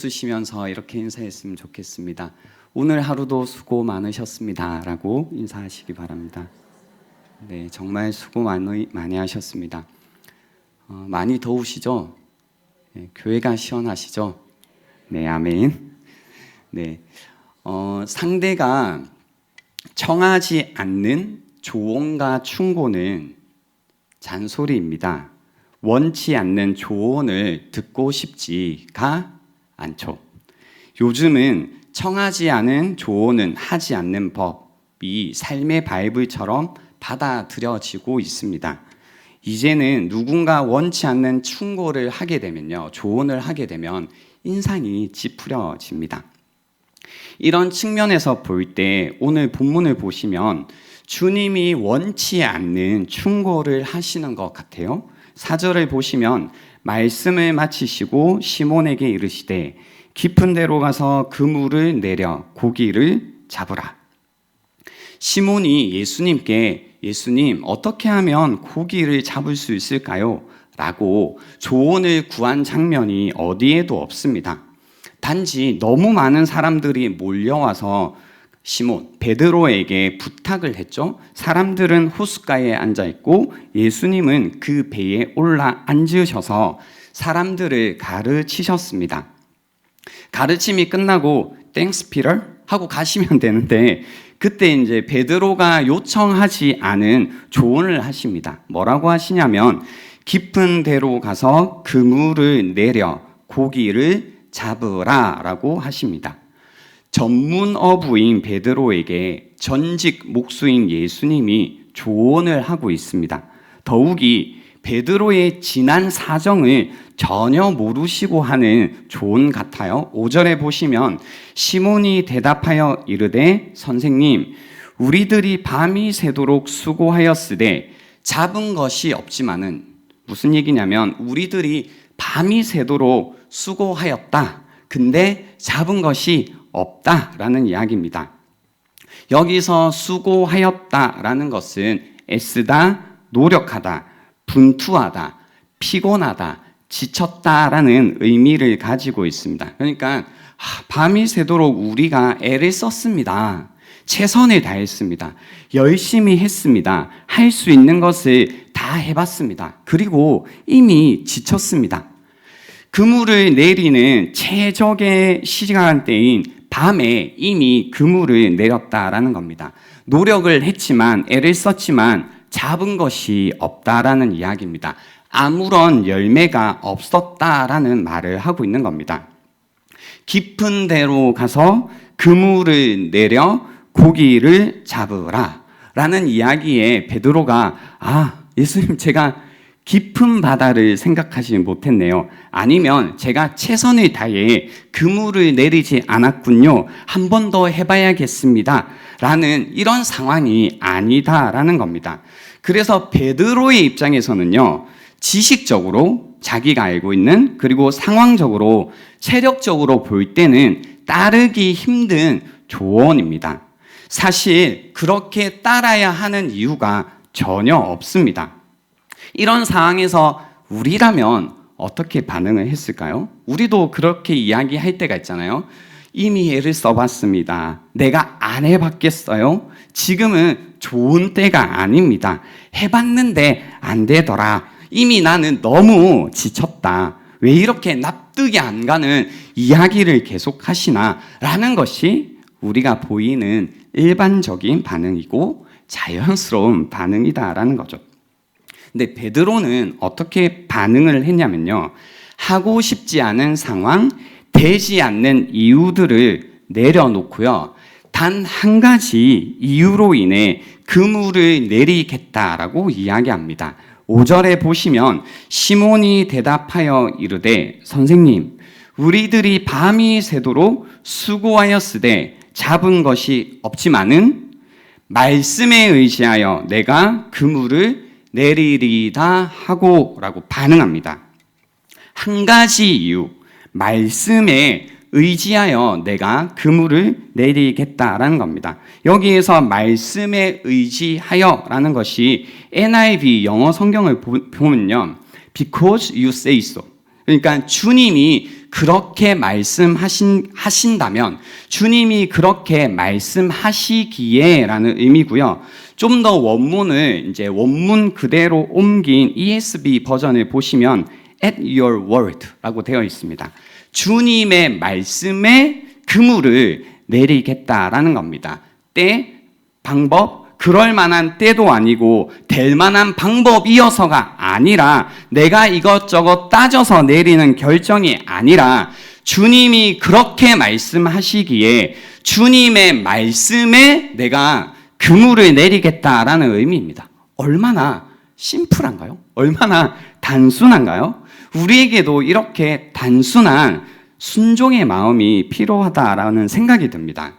쓰시면서 이렇게 인사했으면 좋겠습니다. 오늘 하루도 수고 많으셨습니다 라고 인사하시기 바랍니다. 네, 정말 수고 많이 하셨습니다. 많이 더우시죠? 네, 교회가 시원하시죠? 네, 아멘. 네, 상대가 청하지 않는 조언과 충고는 잔소리입니다. 원치 않는 조언을 듣고 싶지가 않죠. 요즘은 청하지 않은 조언은 하지 않는 법이 삶의 바이블처럼 받아들여지고 있습니다. 이제는 누군가 원치 않는 충고를 하게 되면요, 조언을 하게 되면 인상이 찌푸려집니다. 이런 측면에서 볼 때 오늘 본문을 보시면 주님이 원치 않는 충고를 하시는 것 같아요. 4절을 보시면 말씀을 마치시고 시몬에게 이르시되 깊은 데로 가서 그물을 내려 고기를 잡으라. 시몬이 예수님께 예수님 어떻게 하면 고기를 잡을 수 있을까요? 라고 조언을 구한 장면이 어디에도 없습니다. 단지 너무 많은 사람들이 몰려와서 시몬, 베드로에게 부탁을 했죠. 사람들은 호숫가에 앉아있고 예수님은 그 배에 올라 앉으셔서 사람들을 가르치셨습니다. 가르침이 끝나고 땡스 피터 하고 가시면 되는데 그때 이제 베드로가 요청하지 않은 조언을 하십니다. 뭐라고 하시냐면 깊은 데로 가서 그물을 내려 고기를 잡으라 라고 하십니다. 전문어부인 베드로에게 전직 목수인 예수님이 조언을 하고 있습니다. 더욱이 베드로의 지난 사정을 전혀 모르시고 하는 조언 같아요. 5절에 보시면 시몬이 대답하여 이르되 선생님 우리들이 밤이 새도록 수고하였으되 잡은 것이 없지만은, 무슨 얘기냐면 우리들이 밤이 새도록 수고하였다. 근데 잡은 것이 없다라는 이야기입니다. 여기서 수고하였다라는 것은 애쓰다, 노력하다, 분투하다, 피곤하다, 지쳤다라는 의미를 가지고 있습니다. 그러니까 밤이 새도록 우리가 애를 썼습니다. 최선을 다했습니다. 열심히 했습니다. 할 수 있는 것을 다 해봤습니다. 그리고 이미 지쳤습니다. 그물을 내리는 최적의 시간대인 밤에 이미 그물을 내렸다라는 겁니다. 노력을 했지만, 애를 썼지만 잡은 것이 없다라는 이야기입니다. 아무런 열매가 없었다라는 말을 하고 있는 겁니다. 깊은 데로 가서 그물을 내려 고기를 잡으라 라는 이야기에 베드로가 예수님 제가 깊은 바다를 생각하지 못했네요. 아니면 제가 최선을 다해 그물을 내리지 않았군요. 한 번 더 해봐야겠습니다. 라는 이런 상황이 아니다라는 겁니다. 그래서 베드로의 입장에서는요, 지식적으로 자기가 알고 있는, 그리고 상황적으로 체력적으로 볼 때는 따르기 힘든 조언입니다. 사실 그렇게 따라야 하는 이유가 전혀 없습니다. 이런 상황에서 우리라면 어떻게 반응을 했을까요? 우리도 그렇게 이야기할 때가 있잖아요. 이미 애를 써봤습니다. 내가 안 해봤겠어요? 지금은 좋은 때가 아닙니다. 해봤는데 안 되더라. 이미 나는 너무 지쳤다. 왜 이렇게 납득이 안 가는 이야기를 계속 하시나? 라는 것이 우리가 보이는 일반적인 반응이고 자연스러운 반응이다라는 거죠. 근데 베드로는 어떻게 반응을 했냐면요, 하고 싶지 않은 상황, 되지 않는 이유들을 내려놓고요, 단 한 가지 이유로 인해 그물을 내리겠다라고 이야기합니다. 5절에 보시면 시몬이 대답하여 이르되 선생님 우리들이 밤이 새도록 수고하였으되 잡은 것이 없지만은 말씀에 의지하여 내가 그물을 내리리다 하고 라고 반응합니다. 한 가지 이유, 말씀에 의지하여 내가 그물을 내리겠다라는 겁니다. 여기에서 말씀에 의지하여 라는 것이 NIV 영어 성경을 보면요, because you say so, 그러니까 주님이 그렇게 말씀하신다면, 주님이 그렇게 말씀하시기에라는 의미고요. 좀 더 원문을 이제 원문 그대로 옮긴 ESV 버전을 보시면 at your word라고 되어 있습니다. 주님의 말씀에 그물을 내리겠다라는 겁니다. 때, 방법, 그럴 만한 때도 아니고 될 만한 방법이어서가 아니라 내가 이것저것 따져서 내리는 결정이 아니라 주님이 그렇게 말씀하시기에 주님의 말씀에 내가 그물을 내리겠다라는 의미입니다. 얼마나 심플한가요? 얼마나 단순한가요? 우리에게도 이렇게 단순한 순종의 마음이 필요하다라는 생각이 듭니다.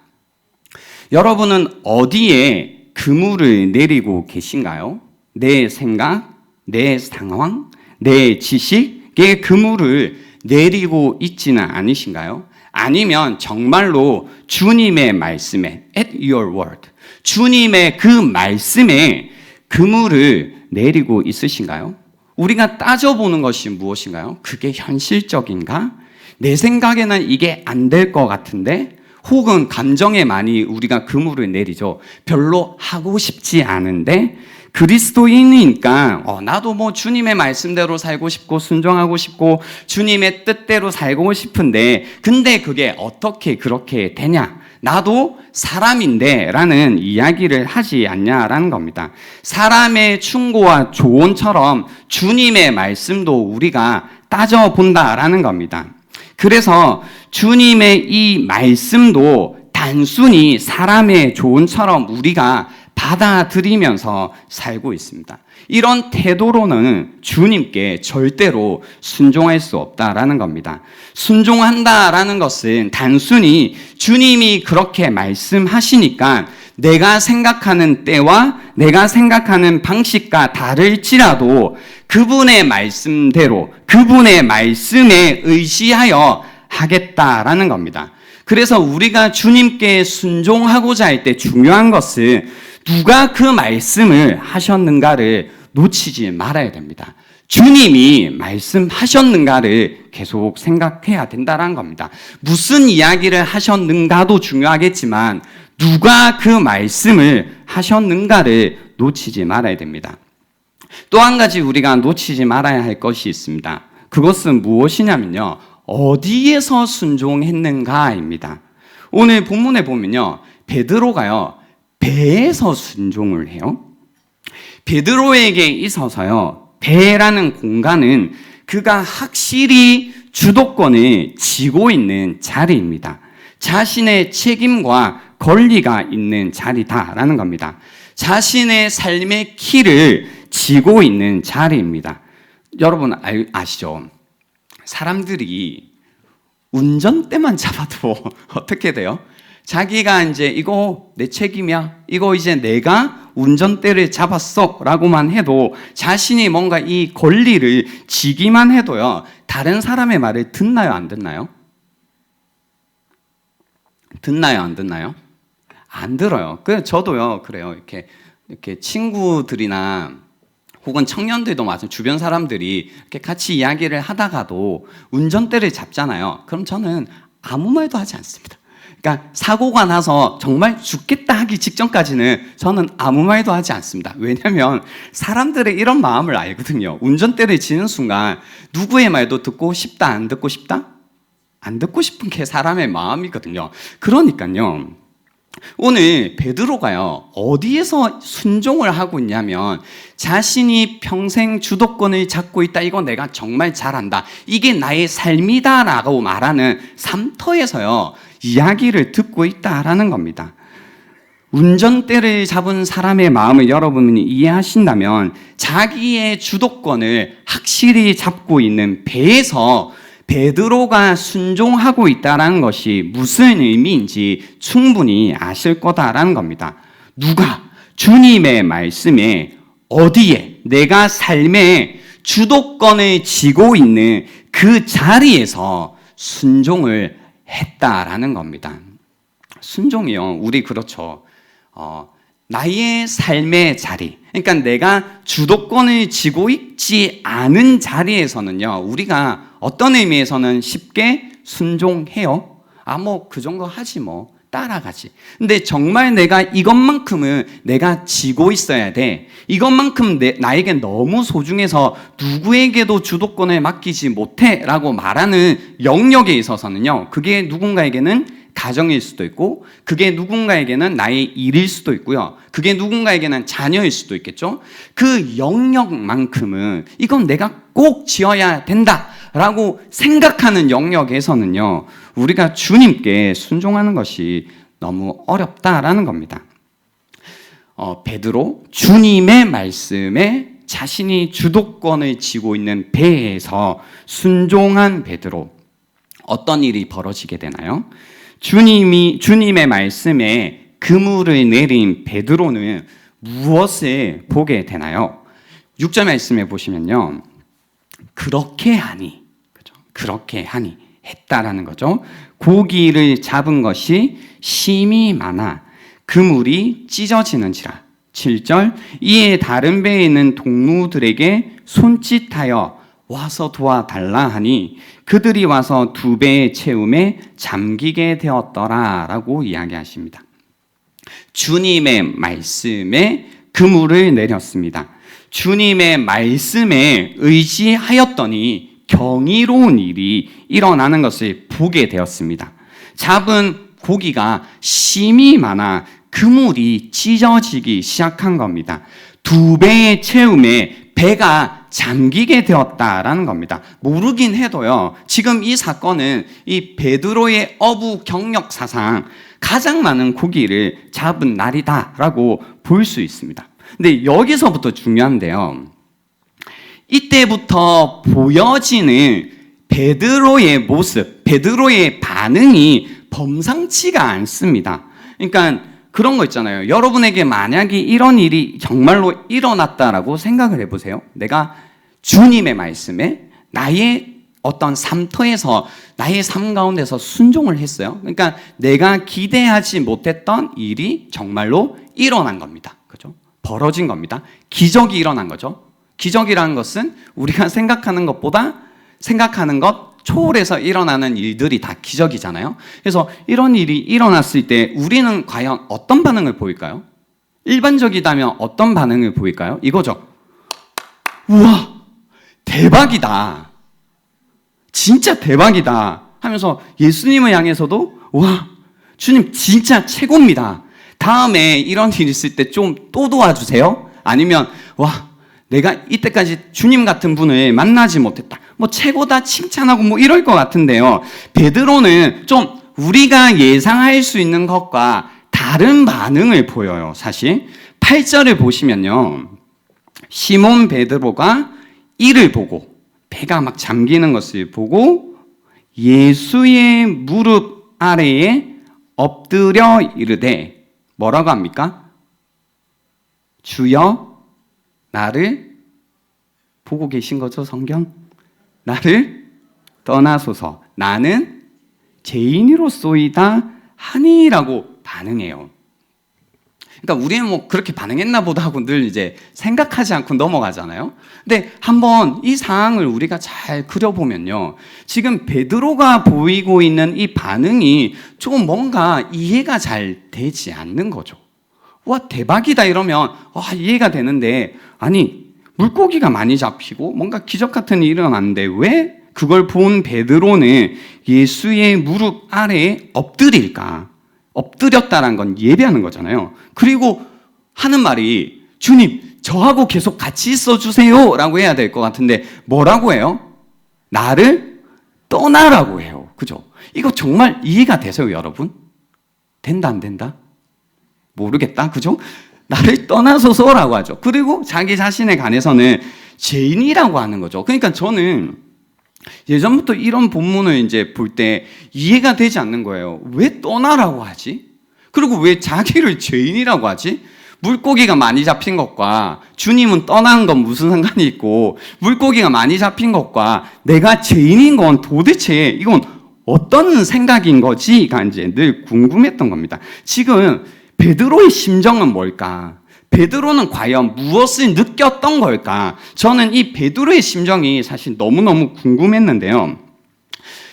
여러분은 어디에 그물을 내리고 계신가요? 내 생각, 내 상황, 내 지식에 그물을 내리고 있지는 않으신가요? 아니면 정말로 주님의 말씀에 at your word, 주님의 그 말씀에 그물을 내리고 있으신가요? 우리가 따져보는 것이 무엇인가요? 그게 현실적인가? 내 생각에는 이게 안 될 것 같은데? 혹은 감정에 많이 우리가 그물을 내리죠. 별로 하고 싶지 않은데 그리스도인이니까 나도 뭐 주님의 말씀대로 살고 싶고 순종하고 싶고 주님의 뜻대로 살고 싶은데 근데 그게 어떻게 그렇게 되냐? 나도 사람인데 라는 이야기를 하지 않냐라는 겁니다. 사람의 충고와 조언처럼 주님의 말씀도 우리가 따져본다라는 겁니다. 그래서 주님의 이 말씀도 단순히 사람의 조언처럼 우리가 받아들이면서 살고 있습니다. 이런 태도로는 주님께 절대로 순종할 수 없다라는 겁니다. 순종한다라는 것은 단순히 주님이 그렇게 말씀하시니까 내가 생각하는 때와 내가 생각하는 방식과 다를지라도 그분의 말씀대로 그분의 말씀에 의지하여 하겠다라는 겁니다. 그래서 우리가 주님께 순종하고자 할 때 중요한 것은 누가 그 말씀을 하셨는가를 놓치지 말아야 됩니다. 주님이 말씀하셨는가를 계속 생각해야 된다는 겁니다. 무슨 이야기를 하셨는가도 중요하겠지만 누가 그 말씀을 하셨는가를 놓치지 말아야 됩니다. 또 한 가지 우리가 놓치지 말아야 할 것이 있습니다. 그것은 무엇이냐면요. 어디에서 순종했는가입니다. 오늘 본문에 보면요. 베드로가요. 배에서 순종을 해요. 베드로에게 있어서요. 배라는 공간은 그가 확실히 주도권을 쥐고 있는 자리입니다. 자신의 책임과 권리가 있는 자리다라는 겁니다. 자신의 삶의 키를 쥐고 있는 자리입니다. 여러분 아시죠? 사람들이 운전대만 잡아도 어떻게 돼요? 자기가 이제 이거 내 책임이야. 이거 이제 내가 운전대를 잡았어. 라고만 해도 자신이 뭔가 이 권리를 지기만 해도요. 다른 사람의 말을 듣나요? 안 듣나요? 듣나요? 안 듣나요? 안 들어요. 저도요. 그래요. 이렇게 친구들이나 혹은 청년들도 마찬가지 주변 사람들이 이렇게 같이 이야기를 하다가도 운전대를 잡잖아요. 그럼 저는 아무 말도 하지 않습니다. 그러니까 사고가 나서 정말 죽겠다 하기 직전까지는 저는 아무 말도 하지 않습니다. 왜냐하면 사람들의 이런 마음을 알거든요. 운전대를 쥐는 순간 누구의 말도 듣고 싶다, 안 듣고 싶다? 안 듣고 싶은 게 사람의 마음이거든요. 그러니까요. 오늘 베드로가요. 어디에서 순종을 하고 있냐면 자신이 평생 주도권을 잡고 있다. 이거 내가 정말 잘한다. 이게 나의 삶이다라고 말하는 삶터에서요. 이야기를 듣고 있다라는 겁니다. 운전대를 잡은 사람의 마음을 여러분이 이해하신다면 자기의 주도권을 확실히 잡고 있는 배에서 베드로가 순종하고 있다는 것이 무슨 의미인지 충분히 아실 거다라는 겁니다. 누가 주님의 말씀에 어디에 내가 삶의 주도권을 쥐고 있는 그 자리에서 순종을 했다라는 겁니다. 순종이요. 우리 그렇죠. 나의 삶의 자리, 그러니까 내가 주도권을 쥐고 있지 않은 자리에서는요, 우리가 어떤 의미에서는 쉽게 순종해요. 뭐 그 정도 하지 뭐, 따라가지. 근데 정말 내가 이것만큼은 내가 쥐고 있어야 돼. 이것만큼 나에게 너무 소중해서 누구에게도 주도권을 맡기지 못해 라고 말하는 영역에 있어서는요, 그게 누군가에게는 가정일 수도 있고, 그게 누군가에게는 나의 일일 수도 있고요, 그게 누군가에게는 자녀일 수도 있겠죠. 그 영역만큼은 이건 내가 꼭 지어야 된다 라고 생각하는 영역에서는요, 우리가 주님께 순종하는 것이 너무 어렵다라는 겁니다. 베드로, 주님의 말씀에 자신이 주도권을 쥐고 있는 배에서 순종한 베드로, 어떤 일이 벌어지게 되나요? 주님의 말씀에 그물을 내린 베드로는 무엇을 보게 되나요? 6절 말씀에 보시면요, 그렇게 하니, 그죠? 그렇게 하니 했다라는 거죠. 고기를 잡은 것이 심이 많아 그물이 찢어지는지라. 7절, 이에 다른 배에 있는 동무들에게 손짓하여 와서 도와달라 하니 그들이 와서 2배의 채움에 잠기게 되었더라 라고 이야기하십니다. 주님의 말씀에 그물을 내렸습니다. 주님의 말씀에 의지하였더니 경이로운 일이 일어나는 것을 보게 되었습니다. 잡은 고기가 심이 많아 그물이 찢어지기 시작한 겁니다. 2배의 채움에 배가 잠기게 되었다라는 겁니다. 모르긴 해도요, 지금 이 사건은 이 베드로의 어부 경력 사상 가장 많은 고기를 잡은 날이다라고 볼 수 있습니다. 근데 여기서부터 중요한데요, 이때부터 보여지는 베드로의 모습, 베드로의 반응이 범상치가 않습니다. 그러니까 그런 거 있잖아요. 여러분에게 만약에 이런 일이 정말로 일어났다라고 생각을 해보세요. 내가 주님의 말씀에 나의 어떤 삶터에서, 나의 삶 가운데서 순종을 했어요. 그러니까 내가 기대하지 못했던 일이 정말로 일어난 겁니다. 그죠? 벌어진 겁니다. 기적이 일어난 거죠. 기적이라는 것은 우리가 생각하는 것보다 생각하는 것 초월해서 일어나는 일들이 다 기적이잖아요. 그래서 이런 일이 일어났을 때 우리는 과연 어떤 반응을 보일까요? 일반적이다면 어떤 반응을 보일까요? 이거죠. 우와, 대박이다. 진짜 대박이다 하면서 예수님을 향해서도 와, 주님 진짜 최고입니다. 다음에 이런 일 있을 때 좀 또 도와주세요. 아니면 와, 내가 이때까지 주님 같은 분을 만나지 못했다, 뭐 최고다 칭찬하고 뭐 이럴 것 같은데요, 베드로는 좀 우리가 예상할 수 있는 것과 다른 반응을 보여요. 사실 8절을 보시면요, 시몬 베드로가 이를 보고, 배가 막 잠기는 것을 보고 예수의 무릎 아래에 엎드려 이르되, 뭐라고 합니까? 주여, 나를 보고 계신 거죠, 성경? 나를 떠나소서, 나는 죄인이로소이다 하니라고 반응해요. 그러니까 우리는 뭐 그렇게 반응했나 보다 하고 늘 이제 생각하지 않고 넘어가잖아요. 근데 한번 이 상황을 우리가 잘 그려보면요, 지금 베드로가 보이고 있는 이 반응이 좀 뭔가 이해가 잘 되지 않는 거죠. 와, 대박이다 이러면 이해가 되는데, 아니 물고기가 많이 잡히고 뭔가 기적 같은 일이 일어났는데 왜 그걸 본 베드로는 예수의 무릎 아래에 엎드릴까? 엎드렸다는 건 예배하는 거잖아요. 그리고 하는 말이, 주님 저하고 계속 같이 있어 주세요 라고 해야 될 것 같은데 뭐라고 해요? 나를 떠나라고 해요. 그죠? 이거 정말 이해가 되세요, 여러분? 된다 안 된다? 모르겠다. 그죠? 나를 떠나소서라고 하죠. 그리고 자기 자신에 관해서는 죄인이라고 하는 거죠. 그러니까 저는 예전부터 이런 본문을 이제 볼 때 이해가 되지 않는 거예요. 왜 떠나라고 하지? 그리고 왜 자기를 죄인이라고 하지? 물고기가 많이 잡힌 것과 주님은 떠나는 건 무슨 상관이 있고, 물고기가 많이 잡힌 것과 내가 죄인인 건 도대체 이건 어떤 생각인 거지가 이제 늘 궁금했던 겁니다. 지금 베드로의 심정은 뭘까? 베드로는 과연 무엇을 느꼈던 걸까? 저는 이 베드로의 심정이 사실 너무너무 궁금했는데요.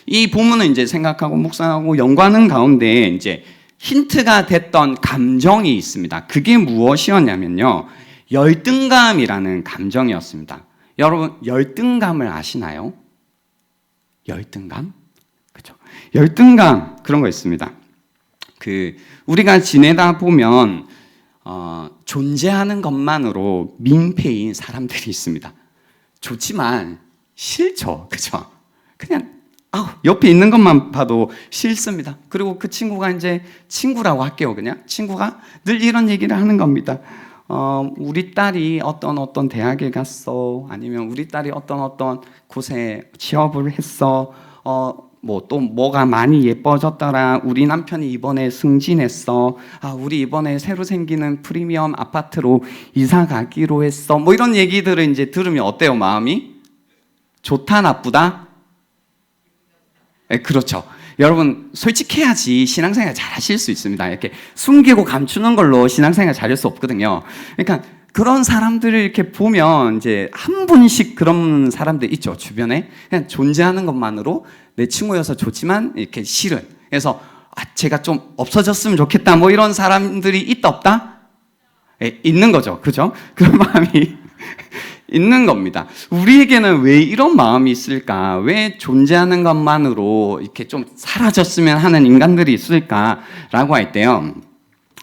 이 부분을 이제 생각하고 묵상하고 연구하는 가운데 이제 힌트가 됐던 감정이 있습니다. 그게 무엇이었냐면요. 열등감이라는 감정이었습니다. 여러분, 열등감을 아시나요? 열등감? 그죠? 열등감, 그런 거 있습니다. 우리가 지내다 보면, 존재하는 것만으로 민폐인 사람들이 있습니다. 좋지만, 싫죠. 그죠? 그냥, 옆에 있는 것만 봐도 싫습니다. 그리고 그 친구가 이제 친구라고 할게요. 그냥 친구가 늘 이런 얘기를 하는 겁니다. 우리 딸이 어떤 대학에 갔어. 아니면 우리 딸이 어떤 곳에 취업을 했어. 또 뭐가 많이 예뻐졌더라. 우리 남편이 이번에 승진했어. 우리 이번에 새로 생기는 프리미엄 아파트로 이사 가기로 했어. 뭐 이런 얘기들을 이제 들으면 어때요, 마음이? 좋다, 나쁘다? 네, 그렇죠. 여러분, 솔직해야지 신앙생활 잘 하실 수 있습니다. 이렇게 숨기고 감추는 걸로 신앙생활 잘할 수 없거든요. 그러니까 그런 사람들을 이렇게 보면 이제 한 분씩 그런 사람들 있죠, 주변에. 그냥 존재하는 것만으로 내 친구여서 좋지만 이렇게 싫은. 그래서 제가 좀 없어졌으면 좋겠다. 뭐 이런 사람들이 있다 없다? 네, 있는 거죠. 그죠? 그런 마음이 있는 겁니다. 우리에게는 왜 이런 마음이 있을까? 왜 존재하는 것만으로 이렇게 좀 사라졌으면 하는 인간들이 있을까라고 할 때요.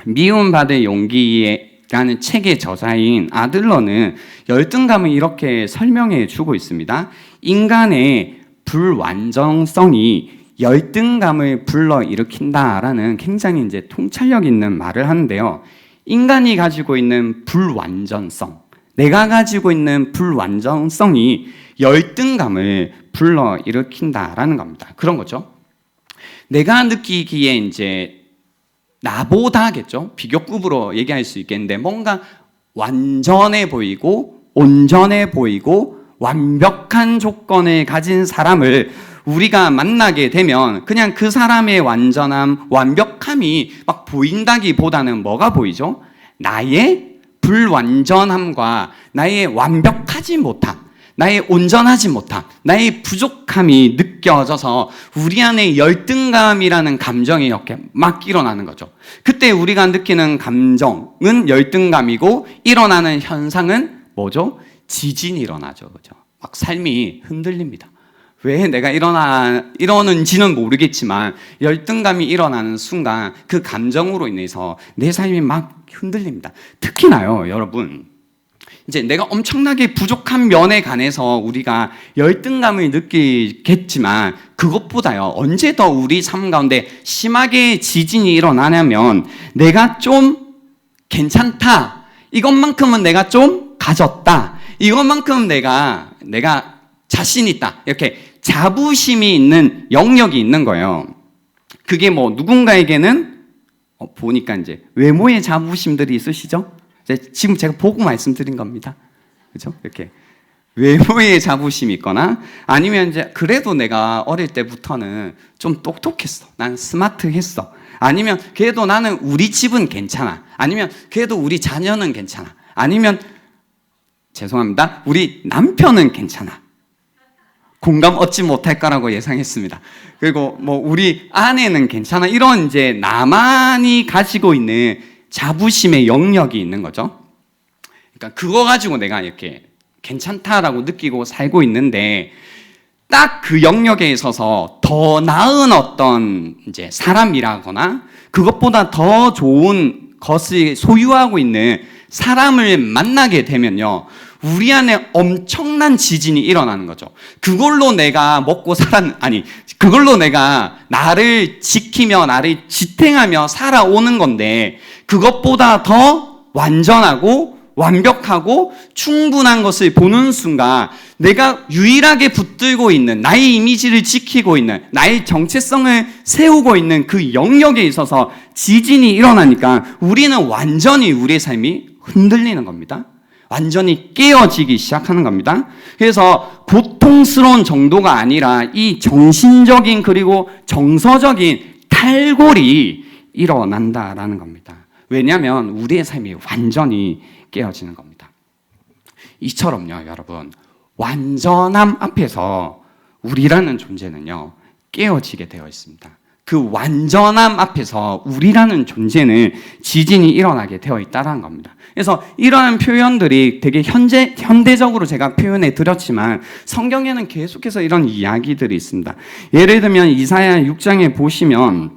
미움받을 용기라는 책의 저자인 아들러는 열등감을 이렇게 설명해 주고 있습니다. 인간의 불완전성이 열등감을 불러일으킨다라는 굉장히 이제 통찰력 있는 말을 하는데요. 인간이 가지고 있는 불완전성, 내가 가지고 있는 불완전성이 열등감을 불러일으킨다라는 겁니다. 그런 거죠. 내가 느끼기에 이제 나보다겠죠. 비교급으로 얘기할 수 있겠는데 뭔가 완전해 보이고 온전해 보이고 완벽한 조건을 가진 사람을 우리가 만나게 되면 그냥 그 사람의 완전함, 완벽함이 막 보인다기보다는 뭐가 보이죠? 나의 불완전함과 나의 완벽하지 못함, 나의 온전하지 못함, 나의 부족함이 느껴져서 우리 안에 열등감이라는 감정이 이렇게 막 일어나는 거죠. 그때 우리가 느끼는 감정은 열등감이고 일어나는 현상은 뭐죠? 지진이 일어나죠. 그죠? 막 삶이 흔들립니다. 왜 내가 이러는지는 모르겠지만 열등감이 일어나는 순간 그 감정으로 인해서 내 삶이 막 흔들립니다. 특히나요, 여러분. 이제 내가 엄청나게 부족한 면에 관해서 우리가 열등감을 느끼겠지만 그것보다요, 언제 더 우리 삶 가운데 심하게 지진이 일어나냐면 내가 좀 괜찮다. 이것만큼은 내가 좀 가졌다. 이것만큼은 내가 자신 있다. 이렇게 자부심이 있는 영역이 있는 거예요. 그게 뭐 누군가에게는 보니까 이제 외모의 자부심들이 있으시죠? 지금 제가 보고 말씀드린 겁니다. 그죠? 이렇게 외모의 자부심이 있거나 아니면 이제 그래도 내가 어릴 때부터는 좀 똑똑했어. 난 스마트했어. 아니면 그래도 나는 우리 집은 괜찮아. 아니면 그래도 우리 자녀는 괜찮아. 아니면 죄송합니다. 우리 남편은 괜찮아. 공감 얻지 못할 거라고 예상했습니다. 그리고 뭐 우리 아내는 괜찮아. 이런 이제 나만이 가지고 있는 자부심의 영역이 있는 거죠. 그러니까 그거 가지고 내가 이렇게 괜찮다라고 느끼고 살고 있는데 딱 그 영역에 있어서 더 나은 어떤 이제 사람이라거나 그것보다 더 좋은 것을 소유하고 있는 사람을 만나게 되면요. 우리 안에 엄청난 지진이 일어나는 거죠. 그걸로 내가 그걸로 내가 나를 지키며 나를 지탱하며 살아오는 건데 그것보다 더 완전하고 완벽하고 충분한 것을 보는 순간 내가 유일하게 붙들고 있는 나의 이미지를 지키고 있는 나의 정체성을 세우고 있는 그 영역에 있어서 지진이 일어나니까 우리는 완전히 우리의 삶이 흔들리는 겁니다. 완전히 깨어지기 시작하는 겁니다. 그래서 고통스러운 정도가 아니라 이 정신적인 그리고 정서적인 탈골이 일어난다라는 겁니다. 왜냐하면 우리의 삶이 완전히 깨어지는 겁니다. 이처럼요, 여러분, 완전함 앞에서 우리라는 존재는요, 깨어지게 되어 있습니다. 그 완전함 앞에서 우리라는 존재는 지진이 일어나게 되어 있다는 겁니다. 그래서 이러한 표현들이 되게 현대적으로 제가 표현해 드렸지만 성경에는 계속해서 이런 이야기들이 있습니다. 예를 들면 이사야 6장에 보시면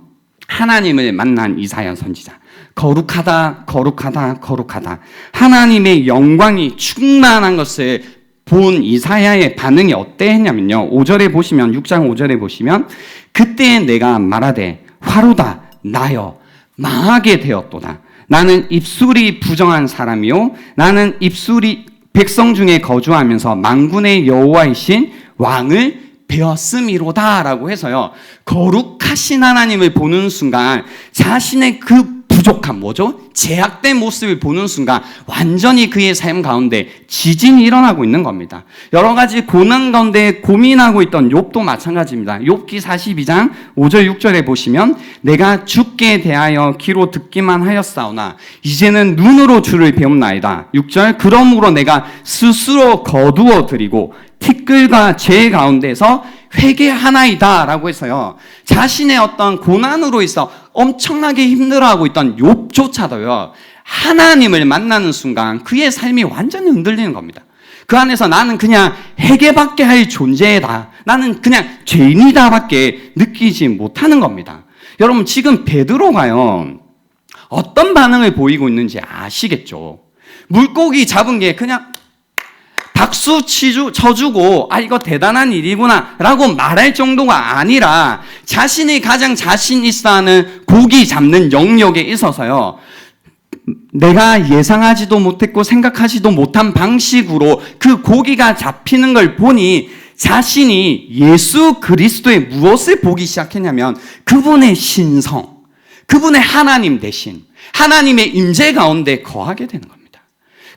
하나님을 만난 이사야 선지자. 거룩하다, 거룩하다, 거룩하다. 하나님의 영광이 충만한 것을 본 이사야의 반응이 어땠냐면요. 5절에 보시면, 6장 5절에 보시면, 그때 내가 말하되 화로다 나여 망하게 되었도다. 나는 입술이 부정한 사람이요 나는 입술이 백성 중에 거주하면서 만군의 여호와이신 왕을 배웠음이로다 라고 해서요, 거룩하신 하나님을 보는 순간 자신의 그 부족함, 뭐죠? 제약된 모습을 보는 순간 완전히 그의 삶 가운데 지진이 일어나고 있는 겁니다. 여러 가지 고난 가운데 고민하고 있던 욥도 마찬가지입니다. 욥기 42장 5절 6절에 보시면 내가 주께 대하여 귀로 듣기만 하였사오나 이제는 눈으로 주를 배움나이다. 6절 그러므로 내가 스스로 거두어 드리고 티끌과 죄 가운데서 회개하나이다 라고 해서요, 자신의 어떤 고난으로 있어 엄청나게 힘들어하고 있던 욥조차도요, 하나님을 만나는 순간 그의 삶이 완전히 흔들리는 겁니다. 그 안에서 나는 그냥 회개밖에 할 존재다, 나는 그냥 죄인이다 밖에 느끼지 못하는 겁니다. 여러분, 지금 베드로가요 어떤 반응을 보이고 있는지 아시겠죠? 물고기 잡은 게 그냥 박수 쳐주고 이거 대단한 일이구나 라고 말할 정도가 아니라 자신이 가장 자신 있어하는 고기 잡는 영역에 있어서요, 내가 예상하지도 못했고 생각하지도 못한 방식으로 그 고기가 잡히는 걸 보니 자신이 예수 그리스도의 무엇을 보기 시작했냐면 그분의 신성, 그분의 하나님 대신 하나님의 임재 가운데 거하게 되는 겁니다.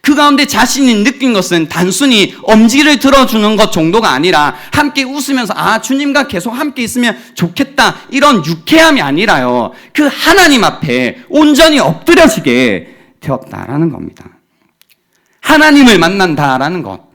그 가운데 자신이 느낀 것은 단순히 엄지를 들어주는 것 정도가 아니라 함께 웃으면서 주님과 계속 함께 있으면 좋겠다 이런 유쾌함이 아니라요, 그 하나님 앞에 온전히 엎드려지게 되었다라는 겁니다. 하나님을 만난다라는 것,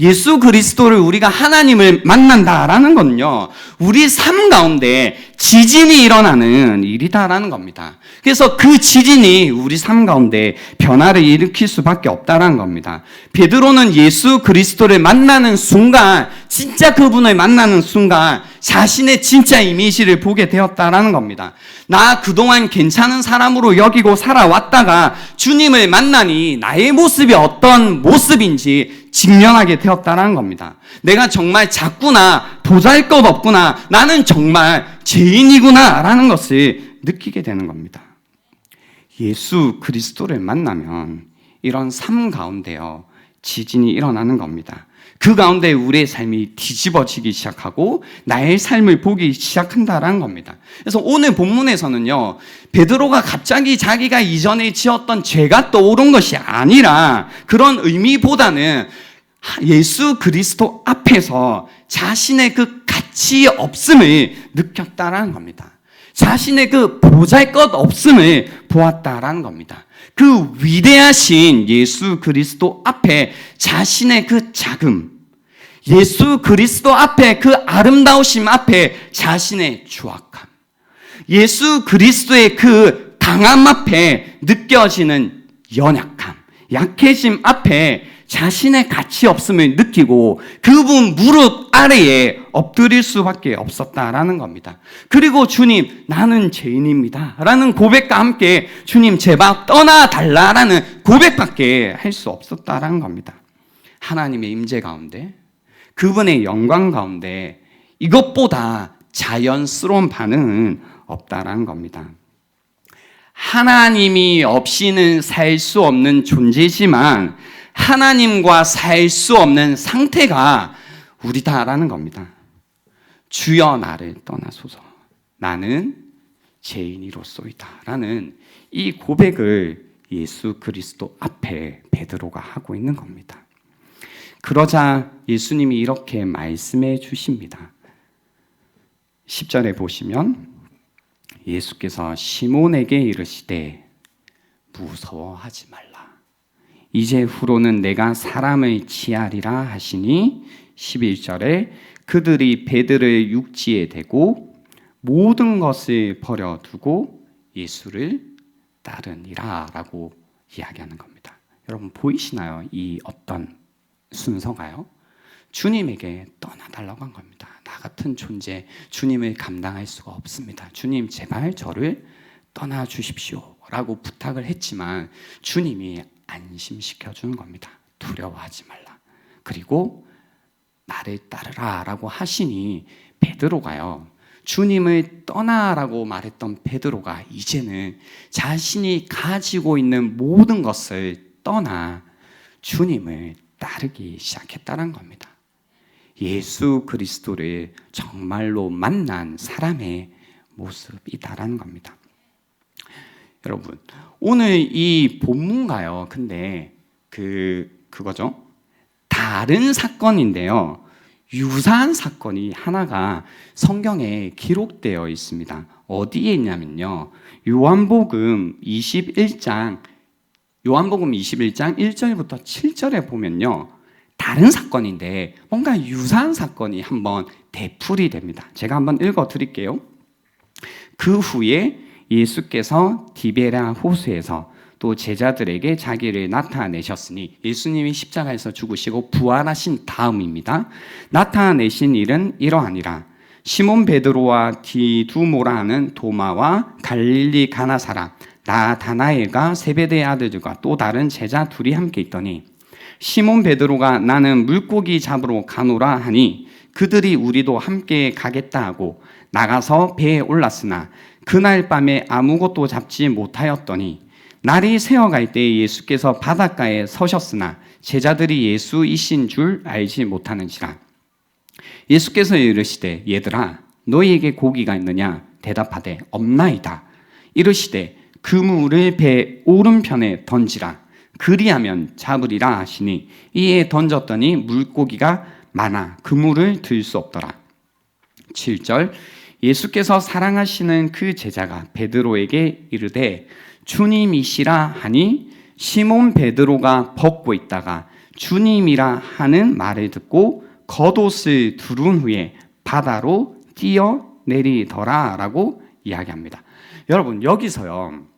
예수 그리스도를 우리가 하나님을 만난다라는 건요, 우리 삶 가운데 지진이 일어나는 일이다라는 겁니다. 그래서 그 지진이 우리 삶 가운데 변화를 일으킬 수밖에 없다라는 겁니다. 베드로는 예수 그리스도를 만나는 순간, 진짜 그분을 만나는 순간 자신의 진짜 이미지를 보게 되었다라는 겁니다. 나 그동안 괜찮은 사람으로 여기고 살아왔다가 주님을 만나니 나의 모습이 어떤 모습인지 직면하게 되었다라는 겁니다. 내가 정말 작구나, 보잘것없구나, 나는 정말 죄인이구나 라는 것을 느끼게 되는 겁니다. 예수 그리스도를 만나면 이런 삶 가운데요, 지진이 일어나는 겁니다. 그 가운데 우리의 삶이 뒤집어지기 시작하고 나의 삶을 보기 시작한다라는 겁니다. 그래서 오늘 본문에서는요, 베드로가 갑자기 자기가 이전에 지었던 죄가 떠오른 것이 아니라 그런 의미보다는 예수 그리스도 앞에서 자신의 그 가치 없음을 느꼈다라는 겁니다. 자신의 그 보잘것 없음을 보았다라는 겁니다. 그 위대하신 예수 그리스도 앞에 자신의 그 작음, 예수 그리스도 앞에 그 아름다우심 앞에 자신의 추악함, 예수 그리스도의 그 강함 앞에 느껴지는 연약함, 약해짐 앞에 자신의 가치 없음을 느끼고 그분 무릎 아래에 엎드릴 수밖에 없었다라는 겁니다. 그리고 주님, 나는 죄인입니다 라는 고백과 함께 주님 제발 떠나달라라는 고백밖에 할 수 없었다라는 겁니다. 하나님의 임재 가운데, 그분의 영광 가운데 이것보다 자연스러운 반응은 없다라는 겁니다. 하나님이 없이는 살 수 없는 존재지만 하나님과 살 수 없는 상태가 우리다라는 겁니다. 주여 나를 떠나소서, 나는 죄인이로소이다 라는 이 고백을 예수 그리스도 앞에 베드로가 하고 있는 겁니다. 그러자 예수님이 이렇게 말씀해 주십니다. 10절에 보시면 예수께서 시몬에게 이르시되 무서워하지 말라. 이제 후로는 내가 사람을 취하리라 하시니 11절에 그들이 배들을 육지에 대고 모든 것을 버려두고 예수를 따르니라 라고 이야기하는 겁니다. 여러분 보이시나요? 이 어떤 순서가요? 주님에게 떠나달라고 한 겁니다. 나 같은 존재 주님을 감당할 수가 없습니다. 주님 제발 저를 떠나 주십시오 라고 부탁을 했지만 주님이 안심시켜 주는 겁니다. 두려워하지 말라. 그리고 나를 따르라 라고 하시니 베드로가요, 주님을 떠나라고 말했던 베드로가 이제는 자신이 가지고 있는 모든 것을 떠나 주님을 따르기 시작했다는 겁니다. 예수 그리스도를 정말로 만난 사람의 모습이다라는 겁니다. 여러분, 오늘 이 본문가요, 근데 그거죠. 다른 사건인데요. 유사한 사건이 하나가 성경에 기록되어 있습니다. 어디에 있냐면요. 요한복음 21장 1절부터 7절에 보면요. 다른 사건인데 뭔가 유사한 사건이 한번 되풀이 됩니다. 제가 한번 읽어 드릴게요. 그 후에 예수께서 디베랴 호수에서 또 제자들에게 자기를 나타내셨으니, 예수님이 십자가에서 죽으시고 부활하신 다음입니다. 나타내신 일은 이러하니라. 시몬 베드로와 디두모라 하는 도마와 갈릴리 가나 사람 나다나엘과 세베대의 아들들과 또 다른 제자 둘이 함께 있더니, 시몬 베드로가 나는 물고기 잡으러 가노라 하니 그들이 우리도 함께 가겠다 하고 나가서 배에 올랐으나 그날 밤에 아무것도 잡지 못하였더니, 날이 새어갈 때 예수께서 바닷가에 서셨으나 제자들이 예수이신 줄 알지 못하는지라. 예수께서 이르시되 얘들아 너희에게 고기가 있느냐 대답하되 없나이다. 이르시되 그물을 배 오른편에 던지라. 그리하면 잡으리라 하시니 이에 던졌더니 물고기가 많아 그물을 들 수 없더라. 7절 예수께서 사랑하시는 그 제자가 베드로에게 이르되 주님이시라 하니 시몬 베드로가 벗고 있다가 주님이라 하는 말을 듣고 겉옷을 두른 후에 바다로 뛰어내리더라 라고 이야기합니다. 여러분 여기서요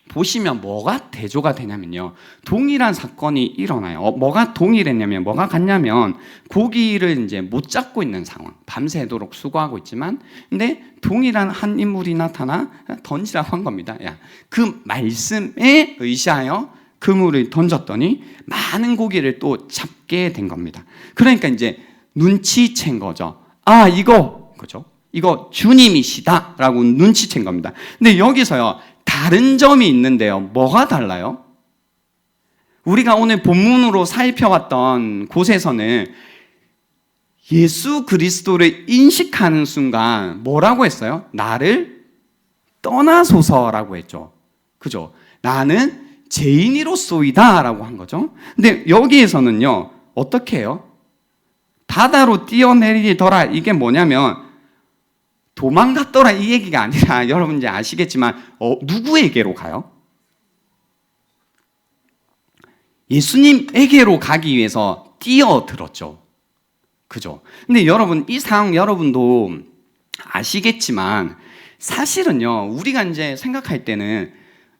보시면 뭐가 대조가 되냐면요, 동일한 사건이 일어나요. 뭐가 동일했냐면, 뭐가 같냐면 고기를 이제 못 잡고 있는 상황, 밤새도록 수고하고 있지만 근데 동일한 한 인물이 나타나 던지라고 한 겁니다. 야, 그 말씀에 의지하여 그물을 던졌더니 많은 고기를 또 잡게 된 겁니다. 그러니까 이제 눈치챈 거죠. 아, 그죠? 이거 주님이시다라고 눈치챈 겁니다. 근데 여기서요 다른 점이 있는데요. 뭐가 달라요? 우리가 오늘 본문으로 살펴왔던 곳에서는 예수 그리스도를 인식하는 순간 뭐라고 했어요? 나를 떠나소서라고 했죠. 그죠? 나는 죄인이로소이다 라고 한 거죠. 근데 여기에서는요 어떻게 해요? 바다로 뛰어내리더라. 이게 뭐냐면 도망갔더라 이 얘기가 아니라, 여러분 이제 아시겠지만 누구에게로 가요? 예수님에게로 가기 위해서 뛰어들었죠. 그죠? 근데 여러분 이 상황 여러분도 아시겠지만 사실은요 우리가 이제 생각할 때는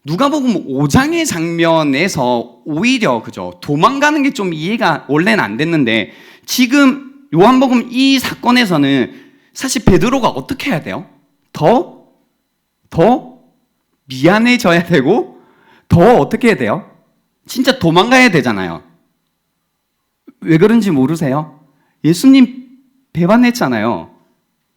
누가복음 5장의 장면에서 오히려 그죠 도망가는 게 좀 이해가 원래는 안 됐는데, 지금 요한복음 이 사건에서는 사실 베드로가 어떻게 해야 돼요? 더 미안해져야 되고 더 어떻게 해야 돼요? 진짜 도망가야 되잖아요. 왜 그런지 모르세요? 예수님 배반했잖아요.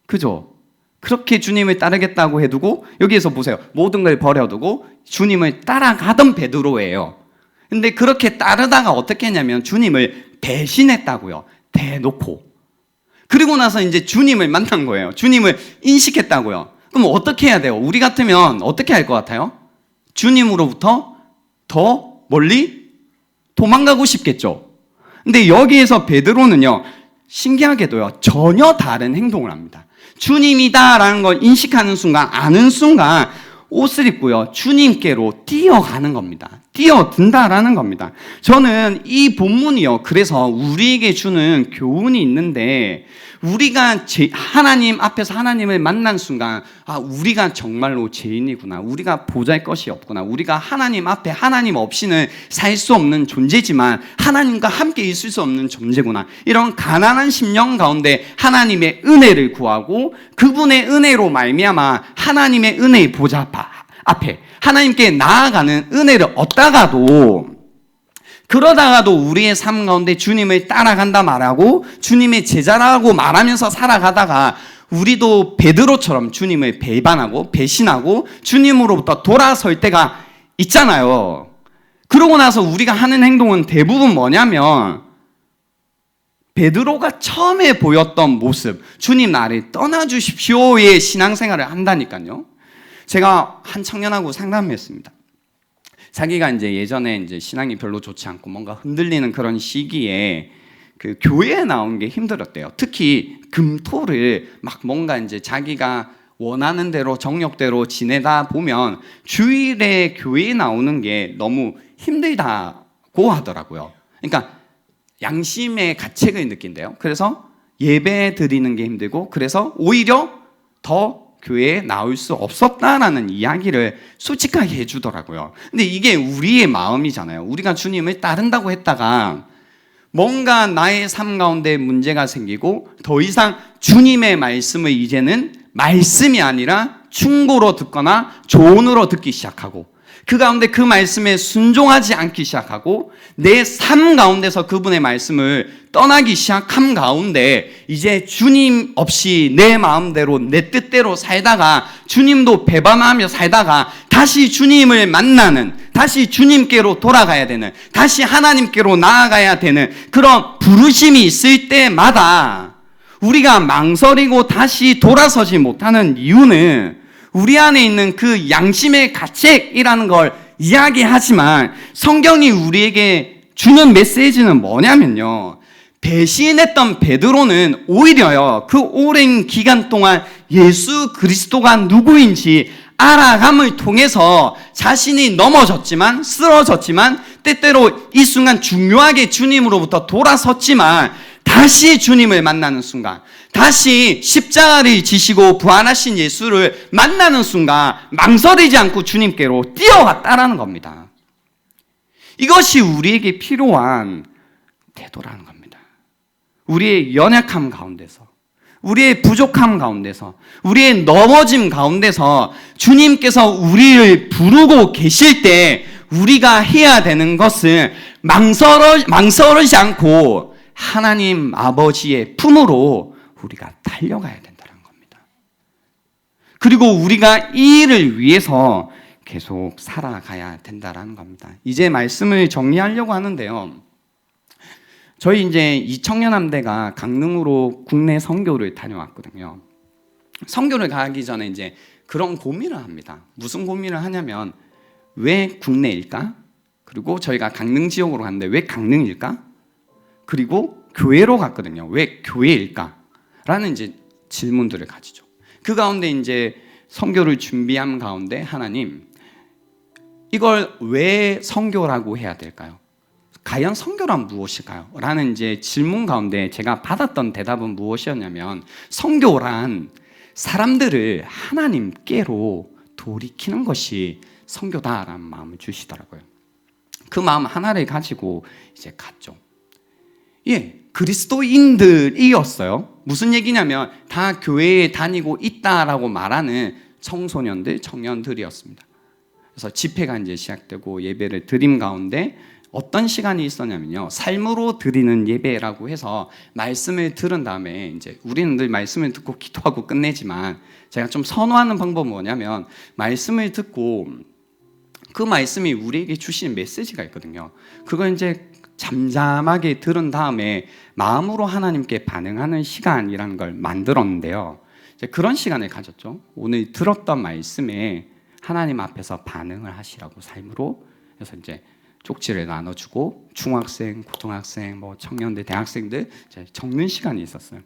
그죠? 그렇게 주님을 따르겠다고 해두고 여기에서 보세요. 모든 걸 버려두고 주님을 따라가던 베드로예요. 근데 그렇게 따르다가 어떻게 했냐면 주님을 배신했다고요. 대놓고. 그리고 나서 이제 주님을 만난 거예요. 주님을 인식했다고요. 그럼 어떻게 해야 돼요? 우리 같으면 어떻게 할 것 같아요? 주님으로부터 더 멀리 도망가고 싶겠죠. 근데 여기에서 베드로는요, 신기하게도요, 전혀 다른 행동을 합니다. 주님이다라는 걸 인식하는 순간, 아는 순간, 옷을 입고요, 주님께로 뛰어가는 겁니다. 뛰어든다라는 겁니다. 저는 이 본문이요, 그래서 우리에게 주는 교훈이 있는데, 우리가 하나님 앞에서 하나님을 만난 순간, 우리가 정말로 죄인이구나, 우리가 보잘 것이 없구나, 우리가 하나님 앞에 하나님 없이는 살 수 없는 존재지만 하나님과 함께 있을 수 없는 존재구나, 이런 가난한 심령 가운데 하나님의 은혜를 구하고 그분의 은혜로 말미암아 하나님의 은혜의 보좌 앞에 하나님께 나아가는 은혜를 얻다가도, 그러다가도 우리의 삶 가운데 주님을 따라간다 말하고 주님의 제자라고 말하면서 살아가다가 우리도 베드로처럼 주님을 배반하고 배신하고 주님으로부터 돌아설 때가 있잖아요. 그러고 나서 우리가 하는 행동은 대부분 뭐냐면 베드로가 처음에 보였던 모습, 주님 나를 떠나주십시오의 신앙생활을 한다니까요. 제가 한 청년하고 상담했습니다. 자기가 이제 예전에 이제 신앙이 별로 좋지 않고 뭔가 흔들리는 그런 시기에 그 교회에 나온 게 힘들었대요. 특히 금토를 막 뭔가 이제 자기가 원하는 대로 정욕대로 지내다 보면 주일에 교회에 나오는 게 너무 힘들다고 하더라고요. 그러니까 양심의 가책을 느낀대요. 그래서 예배 드리는 게 힘들고, 그래서 오히려 더 교회에 나올 수 없었다라는 이야기를 솔직하게 해주더라고요. 근데 이게 우리의 마음이잖아요. 우리가 주님을 따른다고 했다가 뭔가 나의 삶 가운데 문제가 생기고 더 이상 주님의 말씀을 이제는 말씀이 아니라 충고로 듣거나 조언으로 듣기 시작하고, 그 가운데 그 말씀에 순종하지 않기 시작하고 내 삶 가운데서 그분의 말씀을 떠나기 시작함 가운데 이제 주님 없이 내 마음대로 내 뜻대로 살다가 주님도 배반하며 살다가 다시 주님을 만나는, 다시 주님께로 돌아가야 되는, 다시 하나님께로 나아가야 되는 그런 부르심이 있을 때마다 우리가 망설이고 다시 돌아서지 못하는 이유는 우리 안에 있는 그 양심의 가책이라는 걸 이야기하지만 성경이 우리에게 주는 메시지는 뭐냐면요, 배신했던 베드로는 오히려요, 그 오랜 기간 동안 예수 그리스도가 누구인지 알아감을 통해서 자신이 넘어졌지만, 쓰러졌지만, 때때로 이 순간 중요하게 주님으로부터 돌아섰지만 다시 주님을 만나는 순간, 다시 십자가를 지시고 부활하신 예수를 만나는 순간 망설이지 않고 주님께로 뛰어갔다라는 겁니다. 이것이 우리에게 필요한 태도라는 겁니다. 우리의 연약함 가운데서, 우리의 부족함 가운데서, 우리의 넘어짐 가운데서 주님께서 우리를 부르고 계실 때 우리가 해야 되는 것은 망설이지 않고 하나님 아버지의 품으로 우리가 달려가야 된다는 겁니다. 그리고 우리가 이 일을 위해서 계속 살아가야 된다는 겁니다. 이제 말씀을 정리하려고 하는데요, 저희 이제 이 청년함대가 강릉으로 국내 선교를 다녀왔거든요. 선교를 가기 전에 이제 그런 고민을 합니다. 무슨 고민을 하냐면, 왜 국내일까? 그리고 저희가 강릉 지역으로 갔는데 왜 강릉일까? 그리고 교회로 갔거든요. 왜 교회일까? 라는 이제 질문들을 가지죠. 그 가운데 이제 선교를 준비한 가운데 하나님, 이걸 왜 선교라고 해야 될까요? 과연 선교란 무엇일까요? 라는 이제 질문 가운데 제가 받았던 대답은 무엇이었냐면, 선교란 사람들을 하나님께로 돌이키는 것이 선교다라는 마음을 주시더라고요. 그 마음 하나를 가지고 이제 갔죠. 그리스도인들이었어요. 무슨 얘기냐면 다 교회에 다니고 있다라고 말하는 청소년들, 청년들이었습니다. 그래서 집회가 이제 시작되고 예배를 드림 가운데 어떤 시간이 있었냐면요, 삶으로 드리는 예배라고 해서 말씀을 들은 다음에 이제 우리는 늘 말씀을 듣고 기도하고 끝내지만, 제가 좀 선호하는 방법은 뭐냐면 말씀을 듣고 그 말씀이 우리에게 주시는 메시지가 있거든요. 그걸 이제 잠잠하게 들은 다음에 마음으로 하나님께 반응하는 시간이라는 걸 만들었는데요, 이제 그런 시간을 가졌죠. 오늘 들었던 말씀에 하나님 앞에서 반응을 하시라고 삶으로 해서 이제 쪽지를 나눠주고 중학생, 고등학생, 뭐 청년들, 대학생들 이제 적는 시간이 있었어요.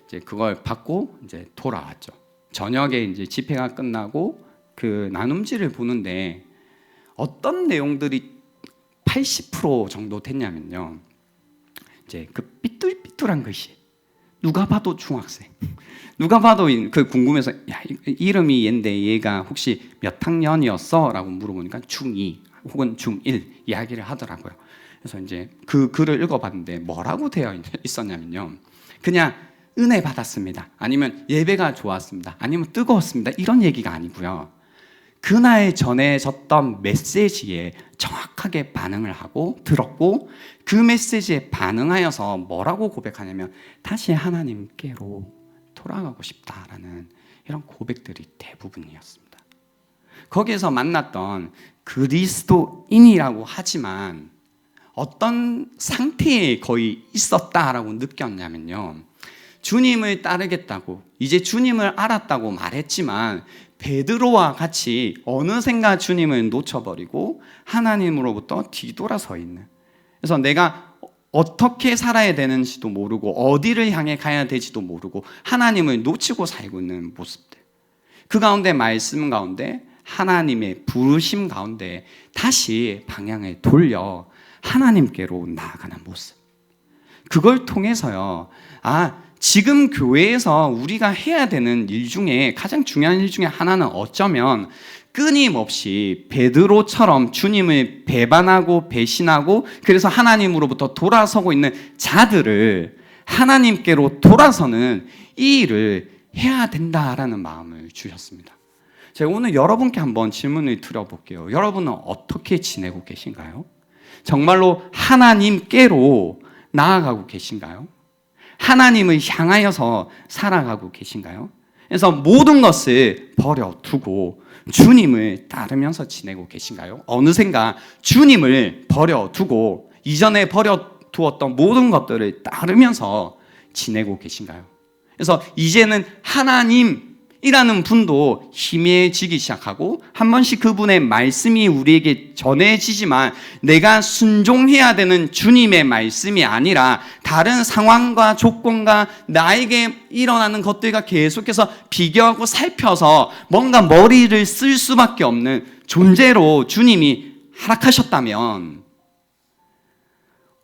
이제 그걸 받고 이제 돌아왔죠. 저녁에 이제 집회가 끝나고 그 나눔지를 보는데 어떤 내용들이 80% 정도 됐냐면요. 이제 그 삐뚤삐뚤한 글씨. 누가 봐도 중학생. 누가 봐도 그 궁금해서 야, 이름이 얘인데 얘가 혹시 몇 학년이었어? 라고 물어보니까 중2 혹은 중1 이야기를 하더라고요. 그래서 이제 그 글을 읽어봤는데 뭐라고 되어 있었냐면요. 그냥 은혜 받았습니다. 아니면 예배가 좋았습니다. 아니면 뜨거웠습니다. 이런 얘기가 아니고요. 그날 전해졌던 메시지에 정확하게 반응을 하고 들었고 그 메시지에 반응하여서 뭐라고 고백하냐면 다시 하나님께로 돌아가고 싶다라는 이런 고백들이 대부분이었습니다. 거기에서 만났던 그리스도인이라고 하지만 어떤 상태에 거의 있었다라고 느꼈냐면요. 주님을 따르겠다고 이제 주님을 알았다고 말했지만 베드로와 같이 어느샌가 주님을 놓쳐버리고 하나님으로부터 뒤돌아서 있는, 그래서 내가 어떻게 살아야 되는지도 모르고 어디를 향해 가야 될지도 모르고 하나님을 놓치고 살고 있는 모습들, 그 가운데 말씀 가운데 하나님의 부르심 가운데 다시 방향을 돌려 하나님께로 나아가는 모습, 그걸 통해서요, 지금 교회에서 우리가 해야 되는 일 중에 가장 중요한 일 중에 하나는 어쩌면 끊임없이 베드로처럼 주님을 배반하고 배신하고 그래서 하나님으로부터 돌아서고 있는 자들을 하나님께로 돌아서는 이 일을 해야 된다라는 마음을 주셨습니다. 제가 오늘 여러분께 한번 질문을 드려볼게요. 여러분은 어떻게 지내고 계신가요? 정말로 하나님께로 나아가고 계신가요? 하나님을 향하여서 살아가고 계신가요? 그래서 모든 것을 버려두고 주님을 따르면서 지내고 계신가요? 어느샌가 주님을 버려두고 이전에 버려두었던 모든 것들을 따르면서 지내고 계신가요? 그래서 이제는 하나님이라는 분도 희미해지기 시작하고 한 번씩 그분의 말씀이 우리에게 전해지지만 내가 순종해야 되는 주님의 말씀이 아니라 다른 상황과 조건과 나에게 일어나는 것들과 계속해서 비교하고 살펴서 뭔가 머리를 쓸 수밖에 없는 존재로 주님이 허락하셨다면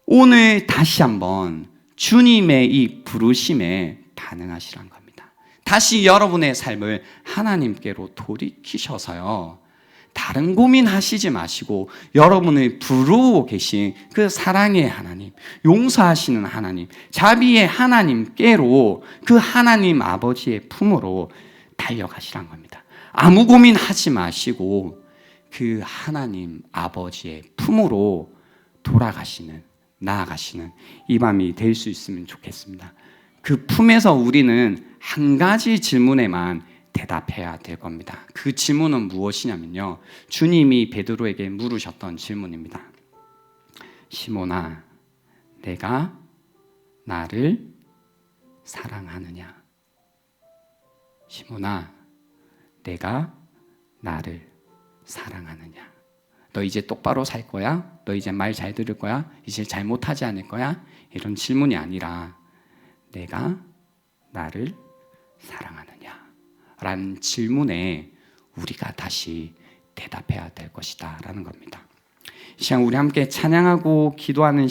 오늘 다시 한번 주님의 이 부르심에 반응하시란 겁니다. 다시 여러분의 삶을 하나님께로 돌이키셔서요, 다른 고민하시지 마시고 여러분을 부르고 계신 그 사랑의 하나님, 용서하시는 하나님, 자비의 하나님께로 그 하나님 아버지의 품으로 달려가시란 겁니다. 아무 고민하지 마시고 그 하나님 아버지의 품으로 돌아가시는, 나아가시는 이 밤이 될 수 있으면 좋겠습니다. 그 품에서 우리는 한 가지 질문에만 대답해야 될 겁니다. 그 질문은 무엇이냐면요, 주님이 베드로에게 물으셨던 질문입니다. 시몬아, 내가 나를 사랑하느냐? 시몬아, 내가 나를 사랑하느냐? 너 이제 똑바로 살 거야? 너 이제 말 잘 들을 거야? 이제 잘못하지 않을 거야? 이런 질문이 아니라 내가 나를 사랑하느냐? 라는 질문에 우리가 다시 대답해야 될 것이다 라는 겁니다. 이 시간 우리 함께 찬양하고 기도하는